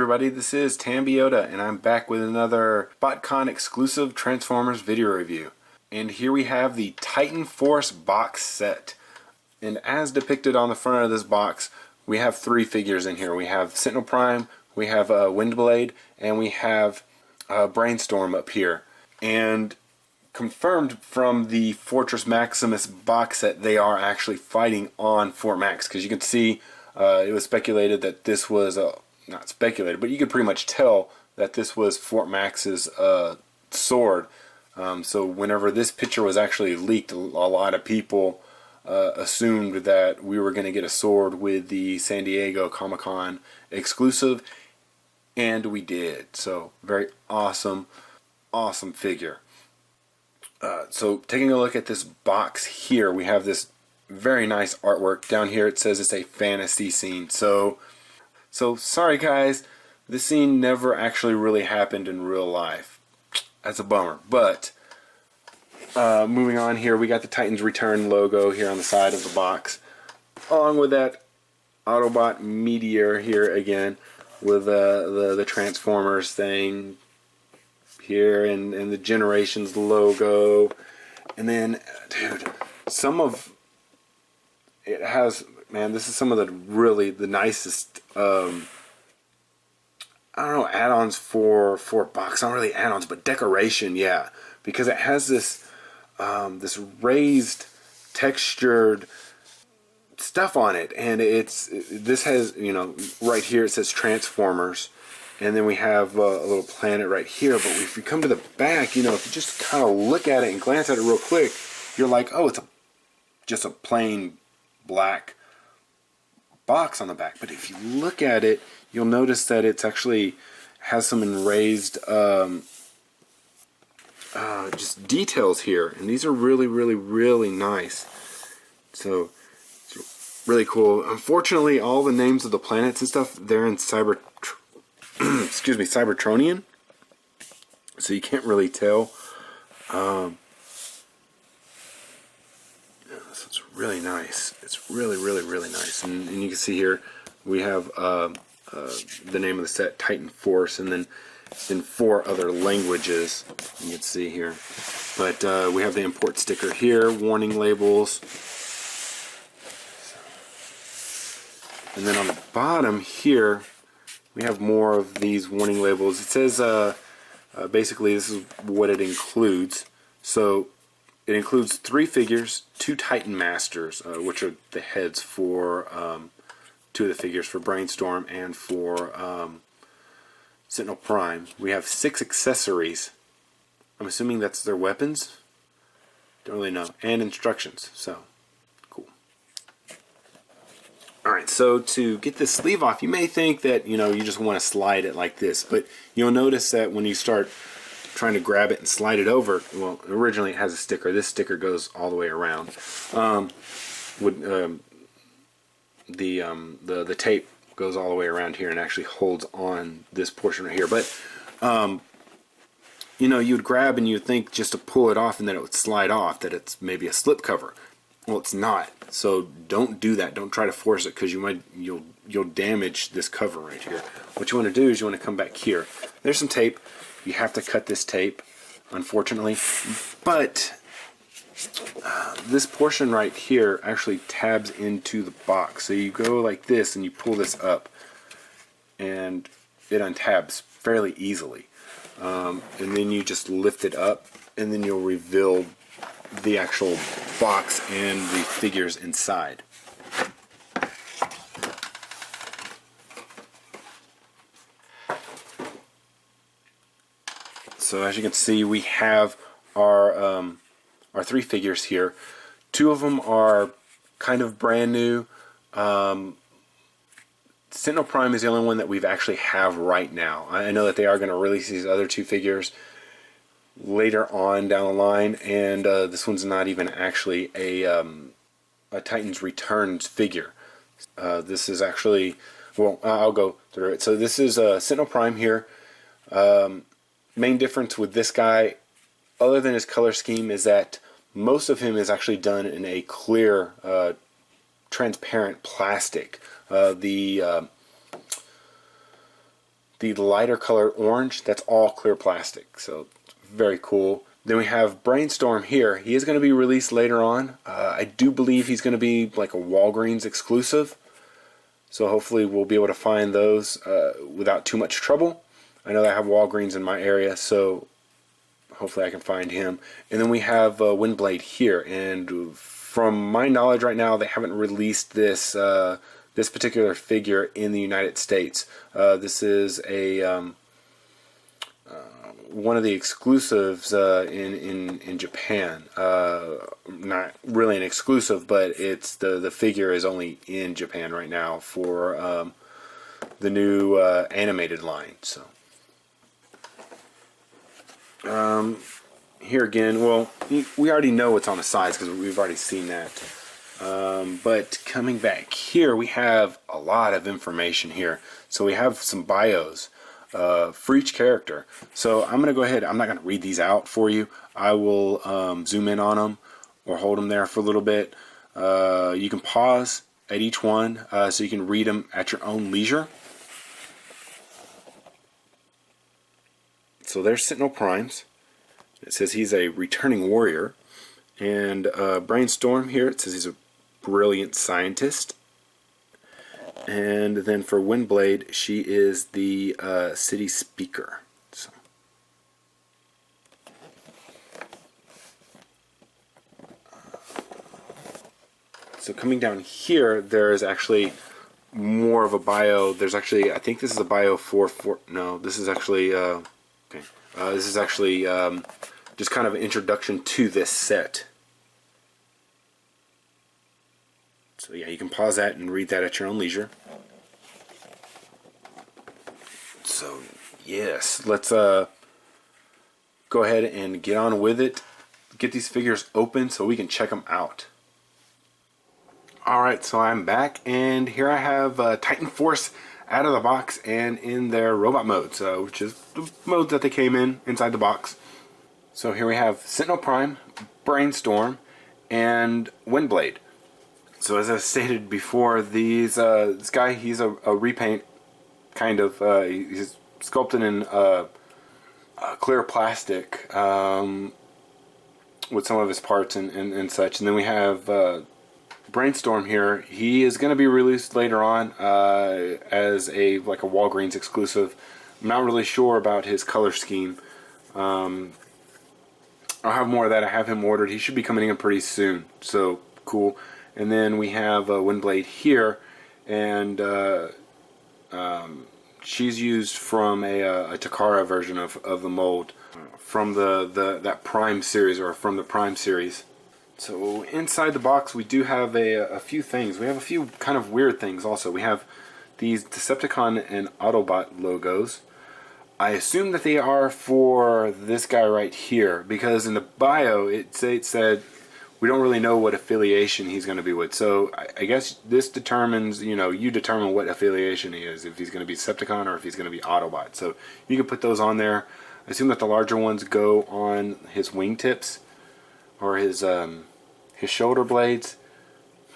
everybody, this is Tambiota and I'm back with another BotCon exclusive Transformers video review. And here we have the Titan Force box set. And as depicted on the front of this box, we have three figures in here. We have Sentinel Prime, we have Windblade, and we have Brainstorm up here. And confirmed from the Fortress Maximus box set, they are actually fighting on Fort Max. Because you can see it was speculated that this was, not speculated, but you could pretty much tell that this was Fort Max's sword. So whenever this picture was actually leaked, a lot of people assumed that we were going to get a sword with the San Diego Comic-Con exclusive, and we did. So very awesome, awesome figure. So taking a look at this box here, we have this very nice artwork. Down here it says it's a fantasy scene. So sorry guys, this scene never actually really happened in real life. That's a bummer. But moving on here, we got the Titans Return logo here on the side of the box, along with that Autobot Meteor here again, with the Transformers thing here, and the Generations logo. And then, dude, some of it has, man, this is some of the nicest I don't know, add-ons for box. Not really add-ons, but decoration, yeah, because it has this this raised, textured stuff on it, and this has, you know, right here it says Transformers, and then we have a little planet right here. But if you come to the back, you know, if you just kind of look at it and glance at it real quick, you're like, oh, it's just a plain black box on the back. But if you look at it, you'll notice that it's actually has some enraised just details here, and these are really, really, really nice. So it's really cool. Unfortunately, all the names of the planets and stuff, they're in Cybertronian, so you can't really tell. So it's really nice. It's really, really, really nice. And you can see here we have the name of the set, Titan Force, and then in 4 other languages you can see here. But we have the import sticker here, warning labels, and then on the bottom here we have more of these warning labels. It says basically this is what it includes. So it includes 3 figures, 2 Titan Masters, which are the heads for 2 of the figures, for Brainstorm and for Sentinel Prime. We have 6 accessories. I'm assuming that's their weapons. Don't really know. And instructions. So, cool. Alright, so to get this sleeve off, you may think that, you know, you just want to slide it like this. But you'll notice that when you start trying to grab it and slide it over, well, originally it has a sticker. This sticker goes all the way around. The tape goes all the way around here and actually holds on this portion right here. But you know, you'd grab and you'd think just to pull it off and then it would slide off, that it's maybe a slip cover. Well, it's not. So don't do that. Don't try to force it, because you'll damage this cover right here. What you want to do is you want to come back here. There's some tape. You have to cut this tape, unfortunately, but this portion right here actually tabs into the box. So you go like this and you pull this up and it untabs fairly easily, and then you just lift it up and then you'll reveal the actual box and the figures inside. So as you can see, we have our 3 figures here. 2 of them are kind of brand new. Sentinel Prime is the only one that we've actually have right now. I know that they are going to release these other 2 figures later on down the line, and this one's not even actually a Titans Returns figure. This is actually, well, I'll go through it. So this is Sentinel Prime here. Main difference with this guy, other than his color scheme, is that most of him is actually done in a clear, transparent plastic. The The lighter color orange, that's all clear plastic, so very cool. Then we have Brainstorm here. He is going to be released later on. I do believe he's going to be like a Walgreens exclusive, so hopefully we'll be able to find those without too much trouble. I know that I have Walgreens in my area, so hopefully I can find him. And then we have Windblade here, and from my knowledge right now, they haven't released this this particular figure in the United States. This is a one of the exclusives in Japan. Not really an exclusive, but it's the figure is only in Japan right now for the new animated line. So here again, well, we already know what's on the sides because we've already seen that. But coming back here, we have a lot of information here. So we have some bios for each character. So I'm going to go ahead, I'm not going to read these out for you. I will zoom in on them or hold them there for a little bit. You can pause at each one so you can read them at your own leisure. So there's Sentinel Primes. It says he's a returning warrior. And Brainstorm here, it says he's a brilliant scientist. And then for Windblade, she is the city speaker. So coming down here, there is actually more of a bio. There's actually, I think this is a bio no, this is actually, okay. This is actually just kind of an introduction to this set. So yeah, you can pause that and read that at your own leisure. So yes, let's go ahead and get on with it. Get these figures open so we can check them out. Alright, so I'm back, and here I have Titan Force out of the box and in their robot modes, which is the modes that they came in inside the box. So here we have Sentinel Prime, Brainstorm, and Windblade. So as I stated before, these this guy, he's a repaint, kind of. He's sculpted in clear plastic with some of his parts and such. And then we have Brainstorm here. He is going to be released later on as like a Walgreens exclusive. I'm not really sure about his color scheme. I'll have more of that. I have him ordered. He should be coming in pretty soon. So cool. And then we have Windblade here, and she's used from a Takara version of the mold from that Prime series, or from the Prime series. So inside the box we do have a few things. We have a few kind of weird things also. We have these Decepticon and Autobot logos. I assume that they are for this guy right here, because in the bio it said we don't really know what affiliation he's going to be with. So I guess this determines, you determine what affiliation he is, if he's going to be Decepticon or if he's going to be Autobot. So you can put those on there. I assume that the larger ones go on his wingtips or his shoulder blades.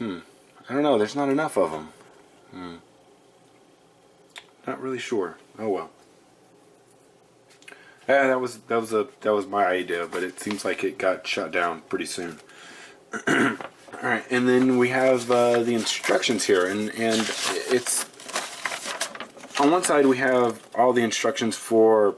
I don't know. There's not enough of them. Not really sure. Oh well. Yeah, that was my idea, but it seems like it got shut down pretty soon. Alright, and then we have the instructions here, and it's on one side we have all the instructions for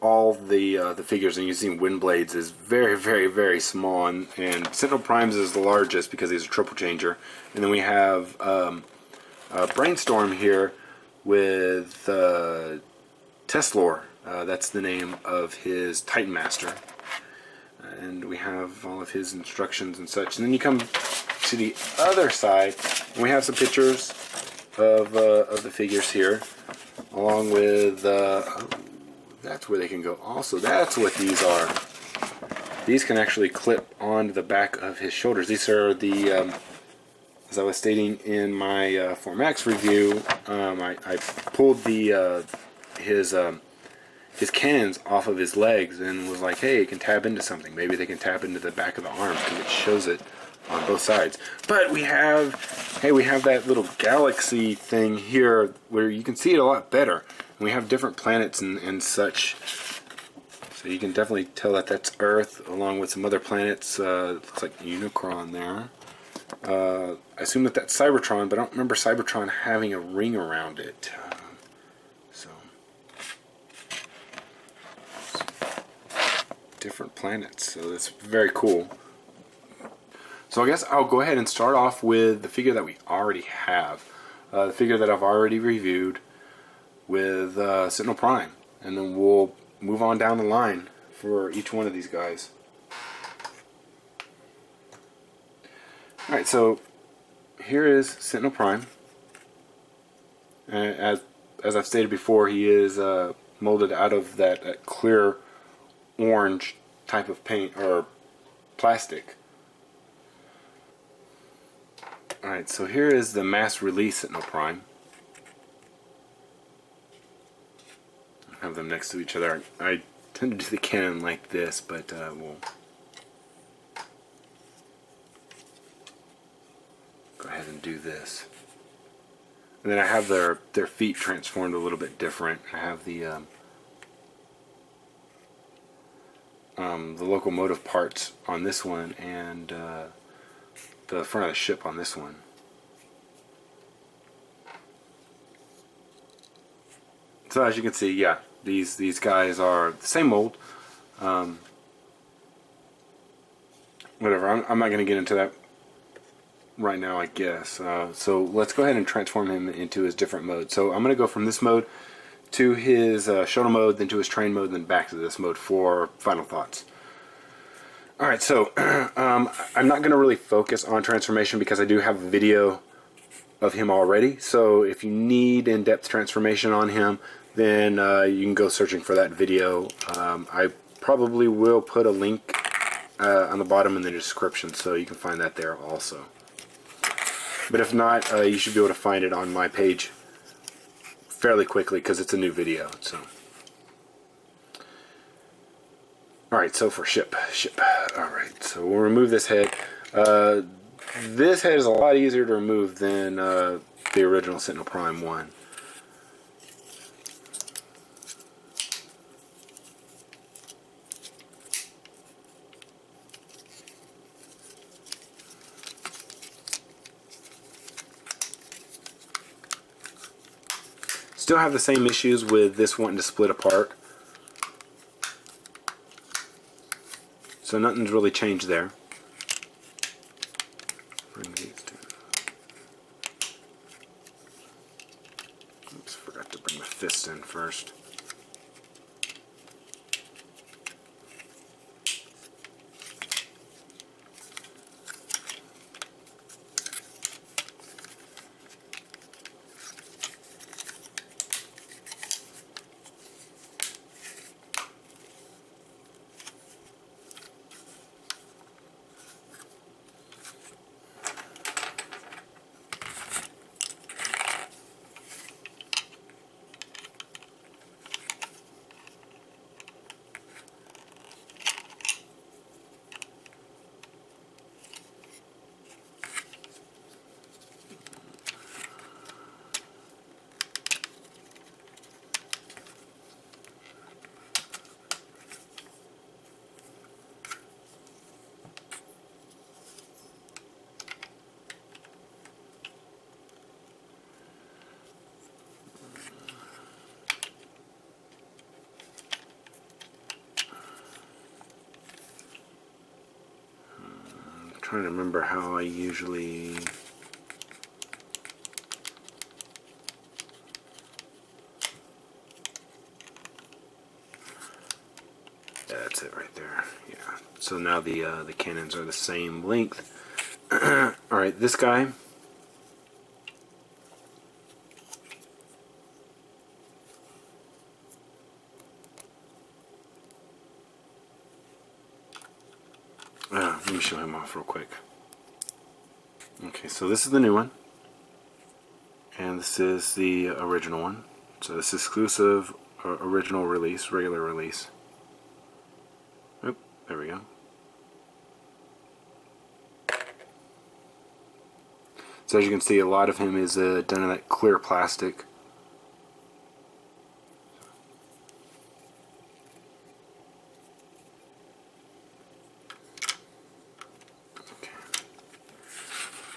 all the figures, and you see Windblades is very, very, very small, and Sentinel Primes is the largest because he's a triple changer, and then we have Brainstorm here with Teslor. That's the name of his Titan Master. And we have all of his instructions and such. And then you come to the other side, and we have some pictures of the figures here, along with that's where they can go. Also, that's what these are. These can actually clip onto the back of his shoulders. These are the, as I was stating in my Form X review, I pulled his cannons off of his legs and was like, hey, it can tap into something. Maybe they can tap into the back of the arms, because it shows it on both sides. But we have that little galaxy thing here where you can see it a lot better. we have different planets and such. So you can definitely tell that that's Earth, along with some other planets. Looks like Unicron there. I assume that that's Cybertron, but I don't remember Cybertron having a ring around it. So different planets. So that's very cool. So I guess I'll go ahead and start off with the figure that we already have. The figure that I've already reviewed with Sentinel Prime. And then we'll move on down the line for each one of these guys. Alright, so here is Sentinel Prime. As I've stated before, he is molded out of that clear orange type of paint, or plastic. Alright, so here is the mass release Sentinel Prime. I have them next to each other. I tend to do the cannon like this, but we'll go ahead and do this. And then I have their feet transformed a little bit different. I have the locomotive parts on this one, and the front of the ship on this one. So as you can see, yeah, these guys are the same mold. Whatever, I'm not going to get into that right now, I guess. So let's go ahead and transform him into his different mode. So I'm going to go from this mode to his shuttle mode, then to his train mode, then back to this mode for final thoughts. Alright, so I'm not going to really focus on transformation because I do have a video of him already. So if you need in-depth transformation on him, then you can go searching for that video. I probably will put a link on the bottom in the description, so you can find that there also. But if not, you should be able to find it on my page fairly quickly because it's a new video. So, alright, so for ship. Alright, so we'll remove this head. This head is a lot easier to remove than the original Sentinel Prime one. Still have the same issues with this wanting to split apart. So nothing's really changed there. Bring these two. Oops, forgot to bring my fist in first. Trying to remember how I usually that's it right there. Yeah. So now the cannons are the same length. All right, this guy. Let me show him off real quick. Okay, so this is the new one, and this is the original one. So this is exclusive original release, regular release. Oop, there we go. So as you can see, a lot of him is done in that clear plastic.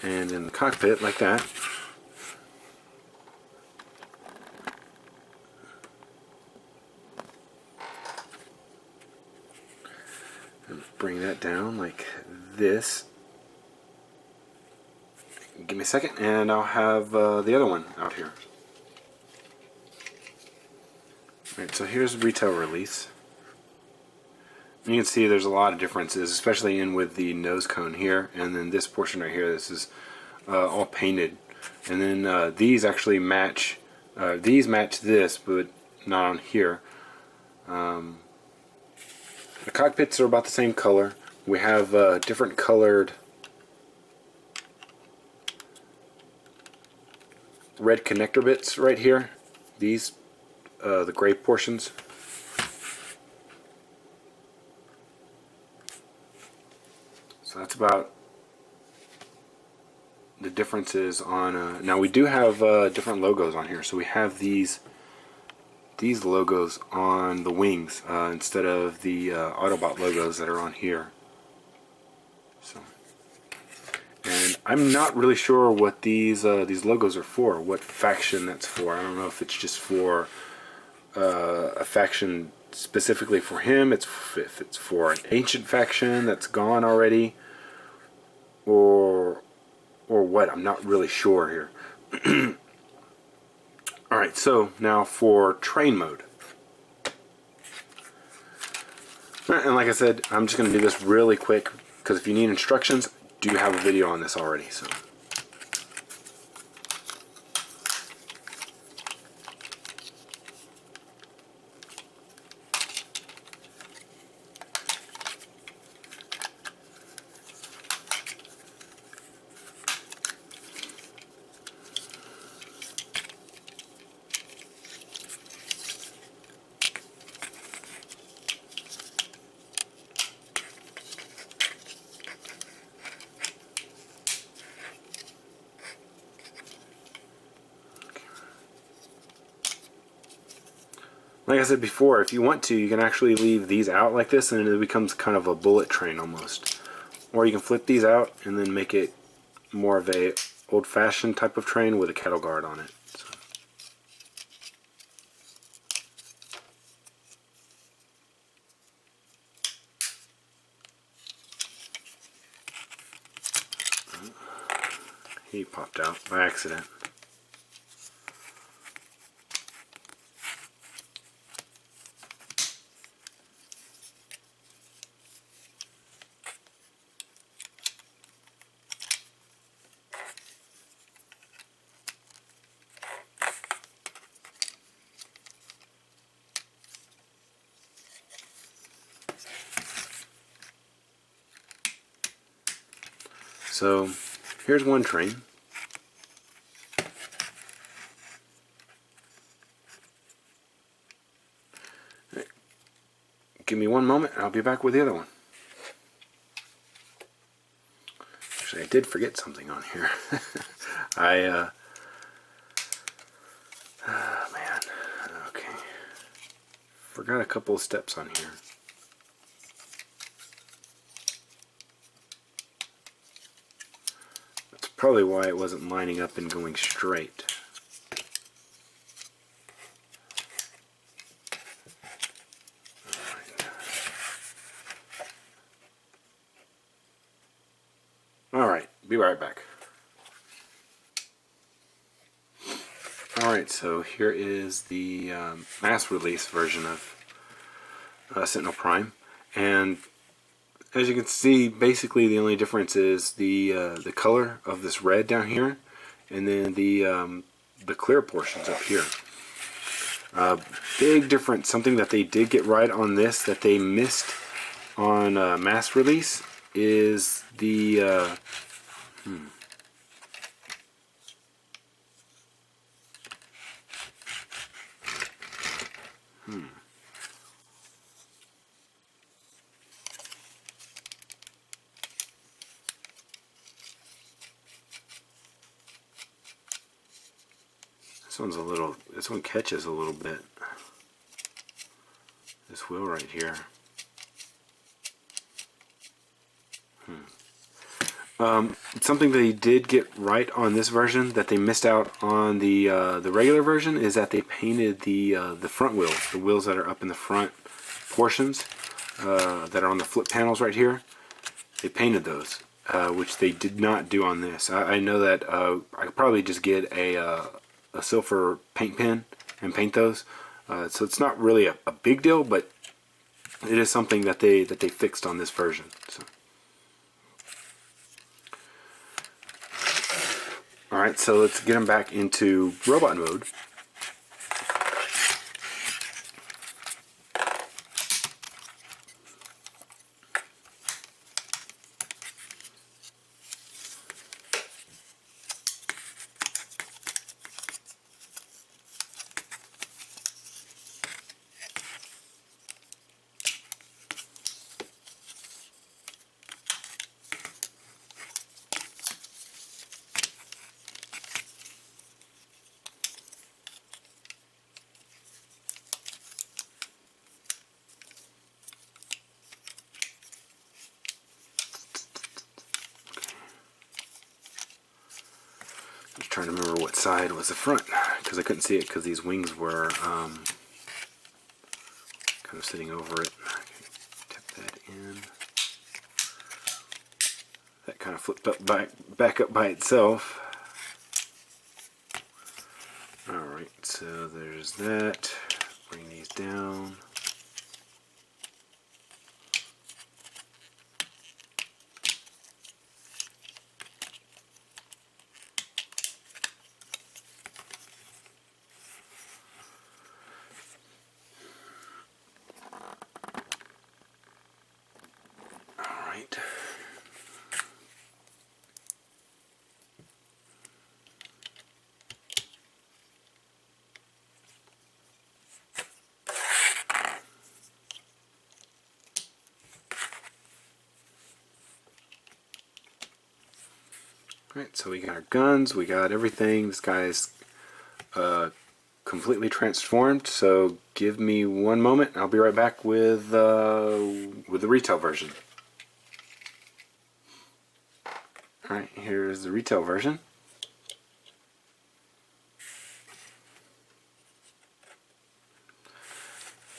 And in the cockpit, like that. And bring that down like this. Give me a second, and I'll have the other one out here. Alright, so here's retail release. And you can see there's a lot of differences, especially in with the nose cone here, and then this portion right here. This is all painted, and then these actually match. These match this, but not on here. The cockpits are about the same color. We have different colored red connector bits right here. These, the gray portions. So that's about the differences on. Now we do have different logos on here. So we have these logos on the wings instead of the Autobot logos that are on here. So, and I'm not really sure what these logos are for. What faction that's for? I don't know if it's just for a faction specifically for him. If it's for an ancient faction that's gone already, or what. I'm not really sure here. Alright, so now for train mode. And like I said, I'm just going to do this really quick, because if you need instructions, I do have a video on this already. So, like I said before, if you want to, you can actually leave these out like this, and it becomes kind of a bullet train almost. Or you can flip these out and then make it more of a old-fashioned type of train with a cattle guard on it. So. He popped out by accident. So here's one train. Right. Give me one moment and I'll be back with the other one. Actually, I did forget something on here. Man, okay. Forgot a couple of steps on here. Probably why it wasn't lining up and going straight. Alright, be right back. Alright, so here is the mass release version of Sentinel Prime, and as you can see, basically the only difference is the color of this red down here, and then the clear portions up here. Big difference. Something that they did get right on this that they missed on mass release is the This one catches a little bit. This wheel right here. Something they did get right on this version that they missed out on the regular version is that they painted the front wheels, the wheels that are up in the front portions that are on the flip panels right here. They painted those, which they did not do on this. I know that I could probably just get a silver paint pen and paint those. So it's not really a big deal, but it is something that they fixed on this version. So. Alright, so let's get them back into robot mode. Trying to remember what side was the front, because I couldn't see it because these wings were kind of sitting over it. Tip that in. That kind of flipped up back up by itself. Alright, so there's that. Bring these down. Alright, so we got our guns, we got everything. This guy's completely transformed, so give me one moment. I'll be right back with the retail version. Alright, here's the retail version.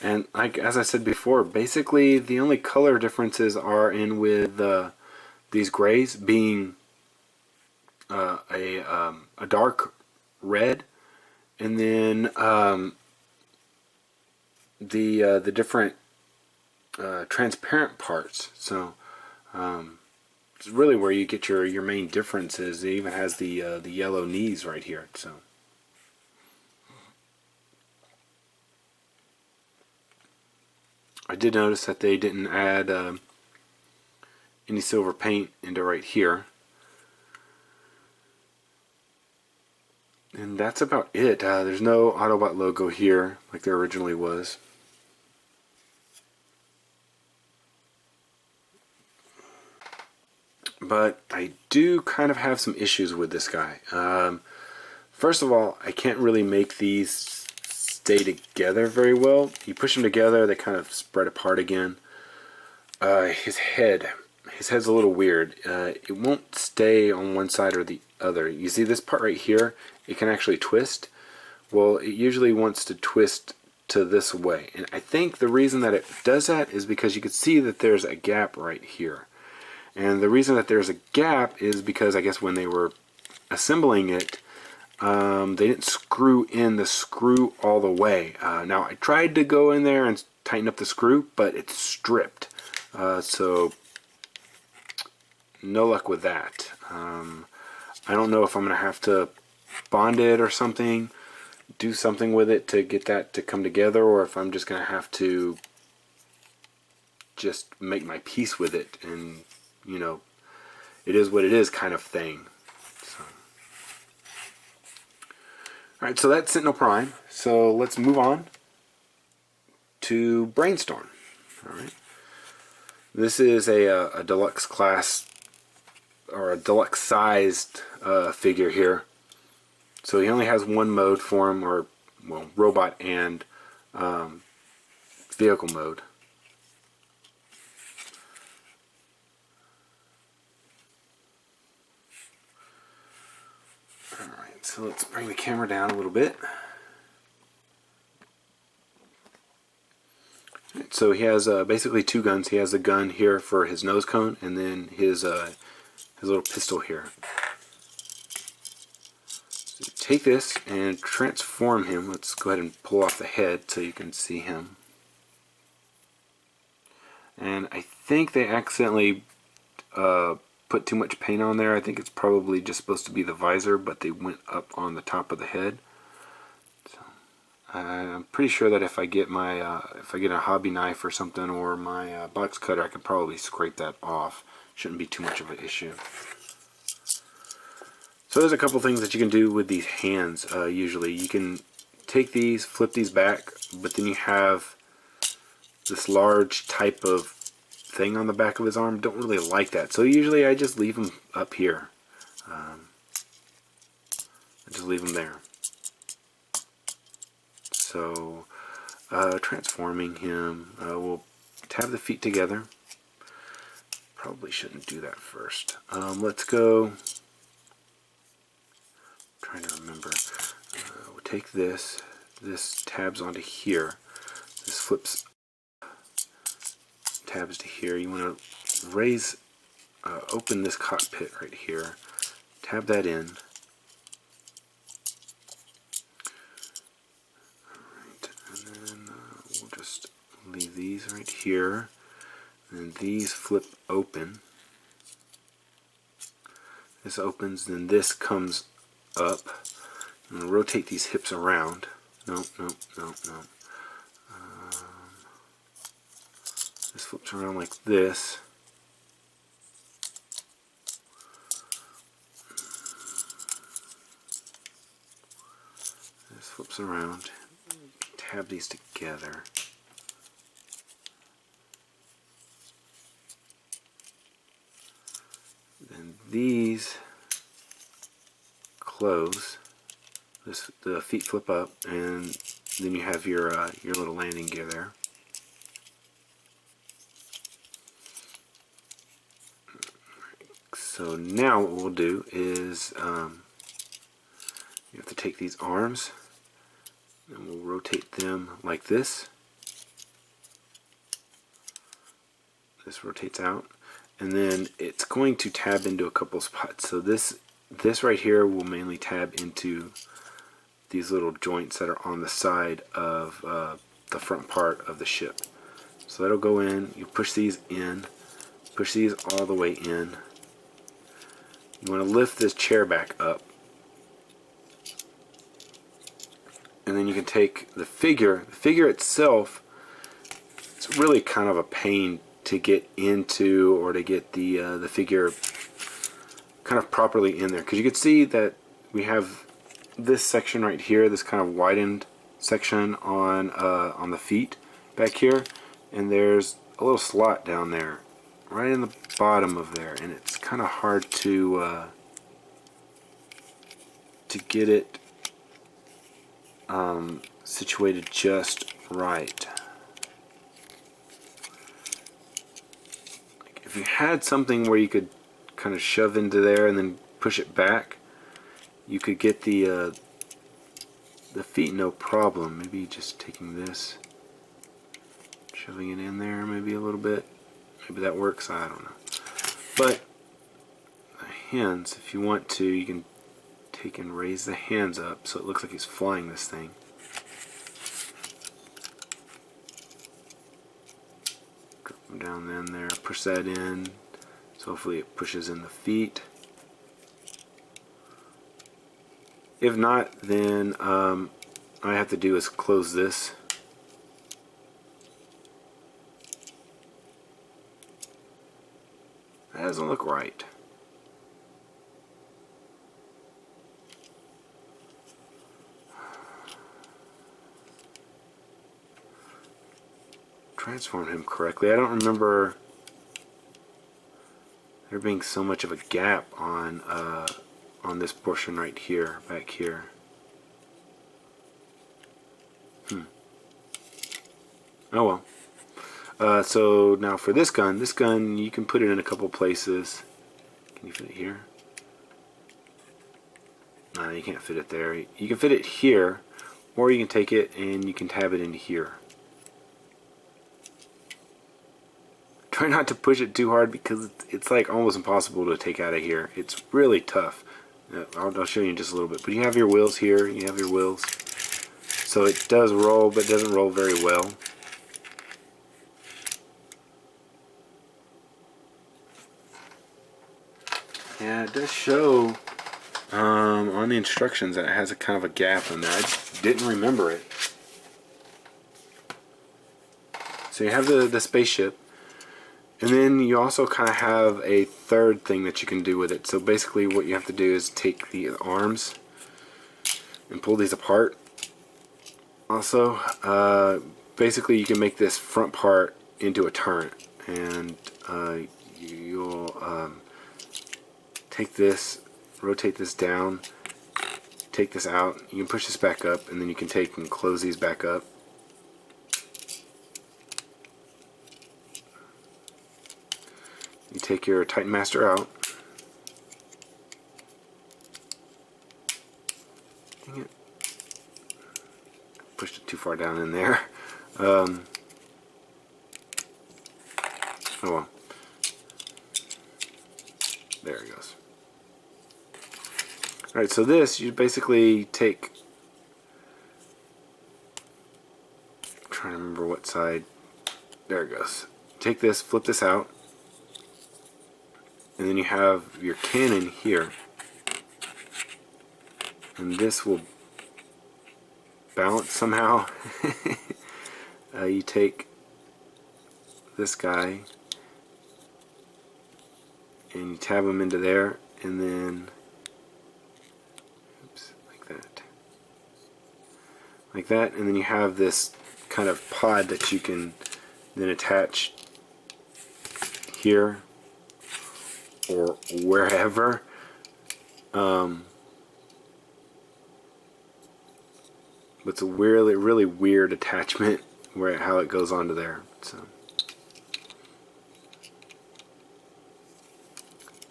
And as I said before, basically the only color differences are in with these grays being a dark red, and then the different transparent parts. So it's really where you get your main differences. It even has the yellow knees right here. So. I did notice that they didn't add any silver paint into right here. And that's about it. There's no Autobot logo here like there originally was. But I do kind of have some issues with this guy. First of all, I can't really make these stay together very well. You push them together, they kind of spread apart again. His head's a little weird. It won't stay on one side or the other. You see this part right here? It can actually twist. Well, it usually wants to twist to this way. And I think the reason that it does that is because you can see that there's a gap right here. And the reason that there's a gap is because I guess when they were assembling it, they didn't screw in the screw all the way. Now I tried to go in there and tighten up the screw, but it's stripped. So no luck with that. I don't know if I'm going to have to bond it or something, do something with it to get that to come together, or if I'm just going to have to just make my peace with it and, you know, it is what it is kind of thing. So. Alright, so that's Sentinel Prime. So let's move on to Brainstorm. Alright. This is a deluxe class, or a deluxe sized figure here. So he only has one mode for him, or, well, robot and vehicle mode. So let's bring the camera down a little bit. So he has basically two guns. He has a gun here for his nose cone, and then his little pistol here. So you take this and transform him. Let's go ahead and pull off the head so you can see him. And I think they accidentally put too much paint on there. I think it's probably just supposed to be the visor, but they went up on the top of the head. So, I'm pretty sure that if I get my if I get a hobby knife or something, or my box cutter, I could probably scrape that off. Shouldn't be too much of an issue. So there's a couple things that you can do with these hands. Usually you can take these, flip these back, but then you have this large type of thing on the back of his arm. Don't really like that, so usually I just leave him up here. I just leave him there. So transforming him, we'll tab the feet together. Probably shouldn't do that first. Let's go. I'm trying to remember. We'll take this. This tabs onto here. This flips. Tabs to here. You want to raise, open this cockpit right here. Tab that in. Alright, and then we'll just leave these right here. And these flip open. This opens, then this comes up. I'm going to rotate these hips around. No. This flips around like this. This flips around. Tab these together. Then these close. The feet flip up, and then you have your little landing gear there. So now what we'll do is you have to take these arms and we'll rotate them like this. This rotates out, and then it's going to tab into a couple spots. So this right here will mainly tab into these little joints that are on the side of the front part of the ship. So that'll go in. You push these in, push these all the way in. You want to lift this chair back up, and then you can take the figure. The figure itself, it's really kind of a pain to get into, or to get the figure kind of properly in there, because you can see that we have this section right here, this kind of widened section on the feet back here, and there's a little slot down there right in the bottom of there, and it's kind of hard to get it situated just right. Like if you had something where you could kind of shove into there and then push it back, you could get the feet no problem. Maybe just taking this, shoving it in there maybe a little bit. Maybe that works, I don't know. But the hands, if you want to, you can take and raise the hands up so it looks like he's flying this thing. Drop them down in there, push that in, so hopefully it pushes in the feet. If not, then all I have to do is close this. That doesn't look right. Transform him correctly. I don't remember there being so much of a gap on this portion right here, back here. Oh well. So now for this gun you can put it in a couple places. Can you fit it here? You can't fit it there. You can fit it here, or you can take it and you can tab it into here. Try not to push it too hard because it's like almost impossible to take out of here. It's really tough. I'll show you in just a little bit. But you have your wheels here. You have your wheels. So it does roll, but it doesn't roll very well. Yeah, it does show on the instructions that it has a kind of a gap in there. I just didn't remember it. So you have the spaceship. And then you also kind of have a third thing that you can do with it. So basically what you have to do is take the arms and pull these apart. Also, basically you can make this front part into a turret. And you'll take this, rotate this down, take this out. You can push this back up, and then you can take and close these back up. You take your Titan Master out. Dang it. Pushed it too far down in there. Oh well. There it goes. Alright, so this, you basically take... I'm trying to remember what side. There it goes. Take this, flip this out. And then you have your cannon here, and this will balance somehow. You take this guy and you tab him into there, and then oops, like that, and then you have this kind of pod that you can then attach here or wherever. But it's a really weird attachment where how it goes onto there. So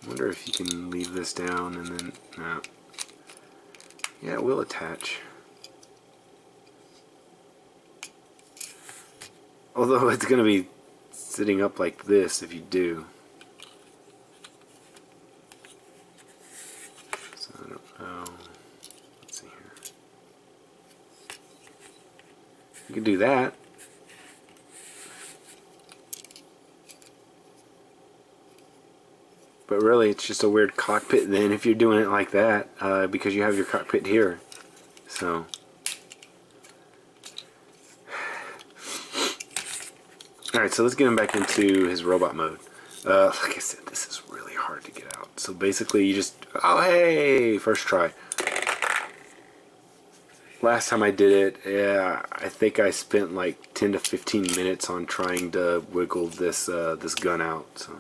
I wonder if you can leave this down and then no. Yeah, it will attach. Although it's going to be sitting up like this if you do. You can do that. But really it's just a weird cockpit then if you're doing it like that, because you have your cockpit here. So alright, so let's get him back into his robot mode. Like I said, this is really hard to get out. So basically you just, oh hey, first try. Last time I did it, yeah, I think I spent like 10 to 15 minutes on trying to wiggle this this gun out. So.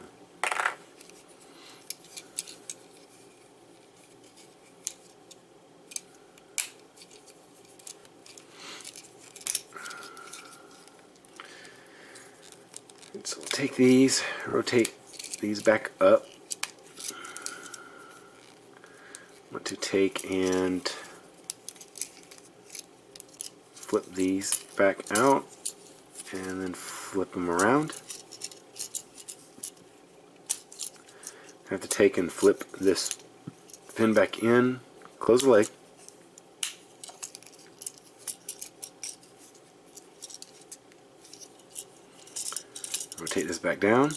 So we'll take these, rotate these back up. Want to take and flip these back out and then flip them around. Have to take and flip this pin back in, close the leg. Rotate this back down.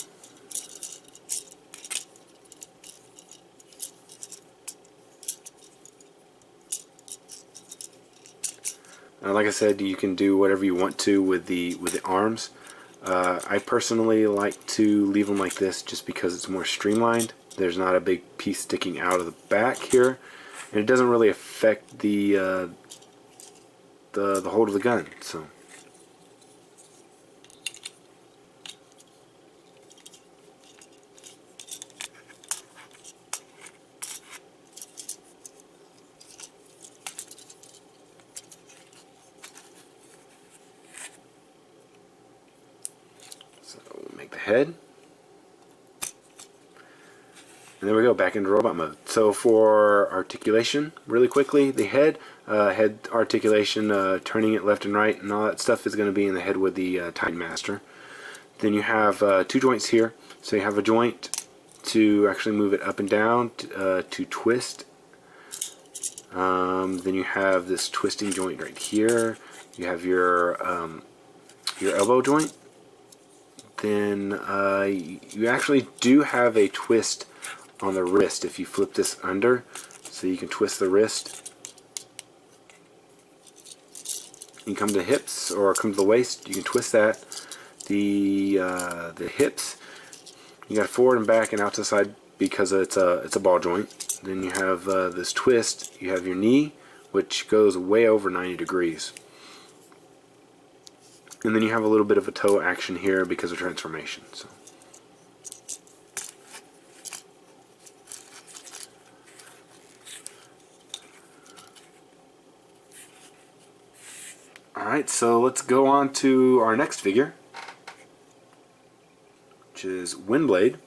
Like I said, you can do whatever you want to with the arms. I personally like to leave them like this just because it's more streamlined. There's not a big piece sticking out of the back here, and it doesn't really affect the hold of the gun. So. So we'll make the head. And there we go, back into robot mode. So for articulation, really quickly, the head articulation, turning it left and right, and all that stuff is going to be in the head with the Titan Master. Then you have 2 joints here. So you have a joint to actually move it up and down, to twist. Then you have this twisting joint right here. You have your elbow joint. Then you actually do have a twist on the wrist if you flip this under, so you can twist the wrist. You can come to the hips or come to the waist. You can twist that. The hips, you got forward and back and out to the side because it's a ball joint. Then you have this twist. You have your knee, which goes way over 90 degrees. And then you have a little bit of a toe action here because of transformation. So. Alright, so let's go on to our next figure, which is Windblade.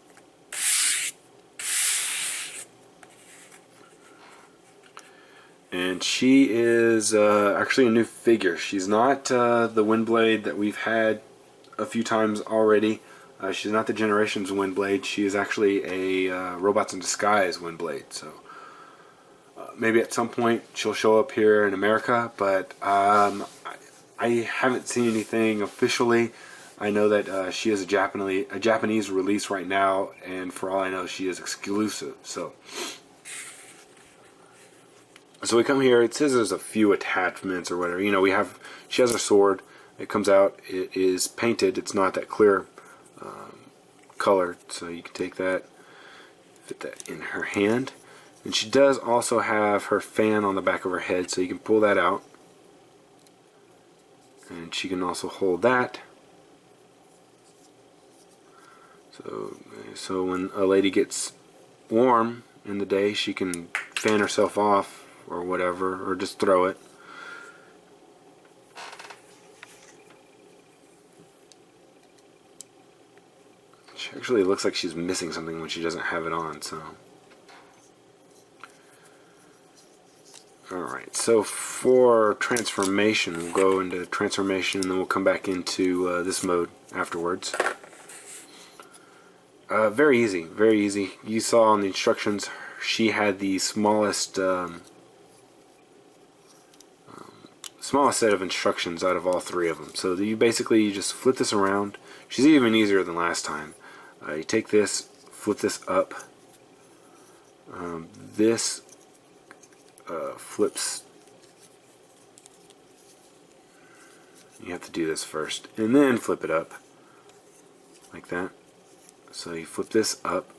And she is actually a new figure. She's not the Windblade that we've had a few times already. She's not the Generations Windblade. She is actually a Robots in Disguise Windblade. So maybe at some point she'll show up here in America, but I haven't seen anything officially. I know that she is a Japanese release right now, and for all I know, she is exclusive. So we come here. It says there's a few attachments or whatever. You know, she has her sword. It comes out. It is painted. It's not that clear color, so you can take that, fit that in her hand. And she does also have her fan on the back of her head, so you can pull that out. And she can also hold that. So when a lady gets warm in the day, she can fan herself off or whatever, or just throw it. She actually looks like she's missing something when she doesn't have it on, so. Alright, so for transformation, we'll go into transformation and then we'll come back into this mode afterwards. Very easy, very easy. You saw on the instructions she had the smallest smallest set of instructions out of all 3 of them. So you just flip this around. She's even easier than last time. You take this, flip this up. This flips. You have to do this first and then flip it up like that. So you flip this up,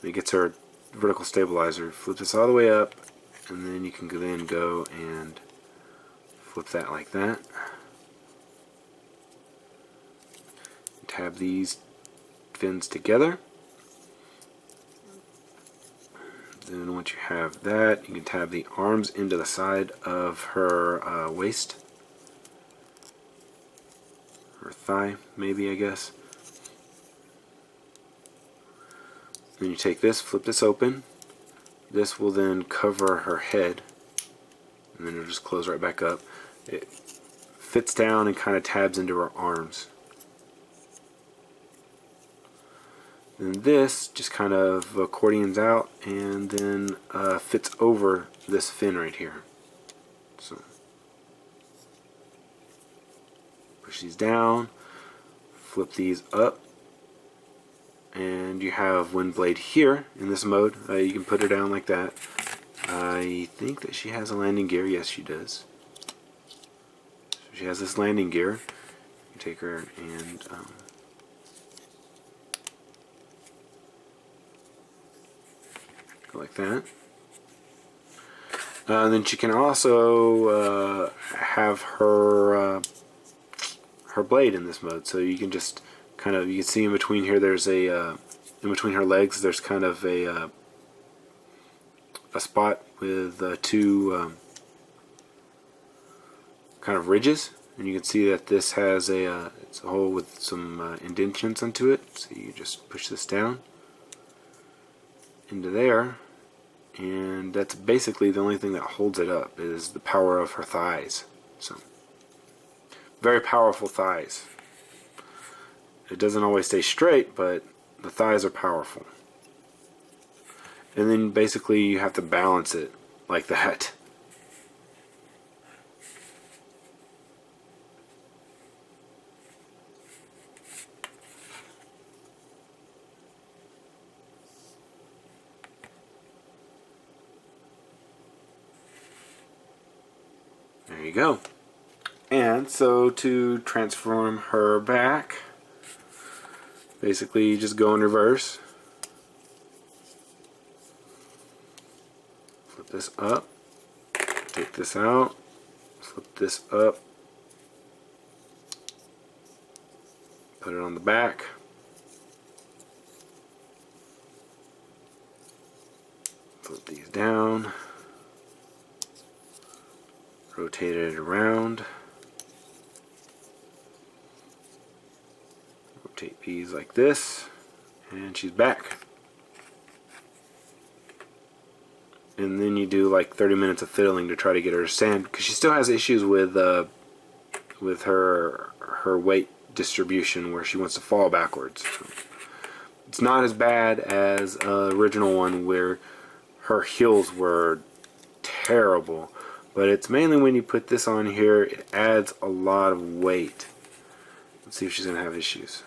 it gets her vertical stabilizer. Flip this all the way up, and then you can then go and flip that like that. Tab these fins together. Then once you have that, you can tab the arms into the side of her waist. Her thigh, maybe, I guess. Then you take this, flip this open. This will then cover her head, and then it'll just close right back up. It fits down and kind of tabs into her arms. Then this just kind of accordions out and then fits over this fin right here. So push these down, flip these up, and you have Windblade here in this mode. You can put her down like that. I think that she has a landing gear. Yes, she does. So she has this landing gear. You take her and go like that. Then she can also have her her blade in this mode. So you can just kind of, you can see in between here, there's a in between her legs, there's kind of a spot with 2 kind of ridges, and you can see that this has it's a hole with some indentions into it. So you just push this down, into there, and that's basically the only thing that holds it up is the power of her thighs. So very powerful thighs. It doesn't always stay straight, but the thighs are powerful. And then basically you have to balance it like that. There you go. And so to transform her back, basically you just go in reverse. Flip this up. Take this out. Flip this up. Put it on the back. Flip these down. Rotate it around. Rotate these like this. And she's back. And then you do like 30 minutes of fiddling to try to get her to stand, because she still has issues with her weight distribution where she wants to fall backwards. So it's not as bad as original one where her heels were terrible, but it's mainly when you put this on here, it adds a lot of weight. Let's see if she's gonna have issues.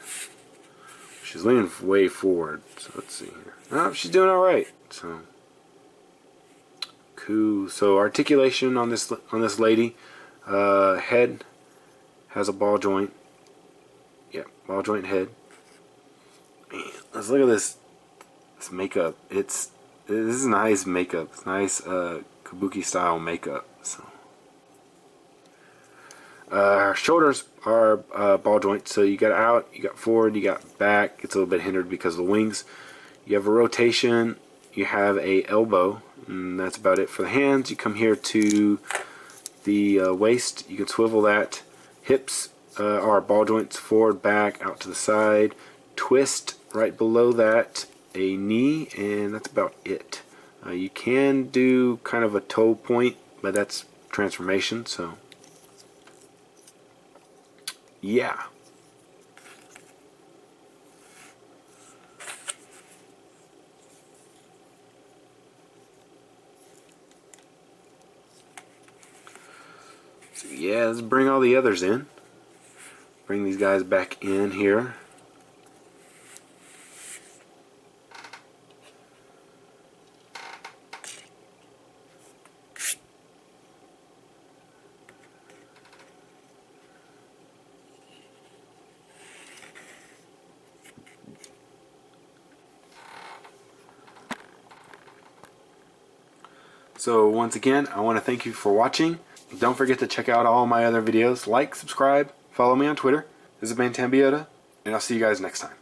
She's leaning way forward, so let's see here. Oh, she's doing all right. So cool. So articulation on this lady, head has a ball joint. Yeah, ball joint head. Man, let's look at this makeup. This is nice makeup. It's nice kabuki style makeup. So her shoulders are ball joints. So you got out, you got forward, you got back. It's a little bit hindered because of the wings. You have a rotation. You have a elbow, and that's about it for the hands. You come here to the waist. You can swivel that. Hips are ball joints, forward, back, out to the side. Twist right below that, a knee, and that's about it. You can do kind of a toe point, but that's transformation, so yeah. So yeah, let's bring all the others in. Bring these guys back in here. So once again, I want to thank you for watching. Don't forget to check out all my other videos. Like, subscribe, follow me on Twitter. This has been Tambiota, and I'll see you guys next time.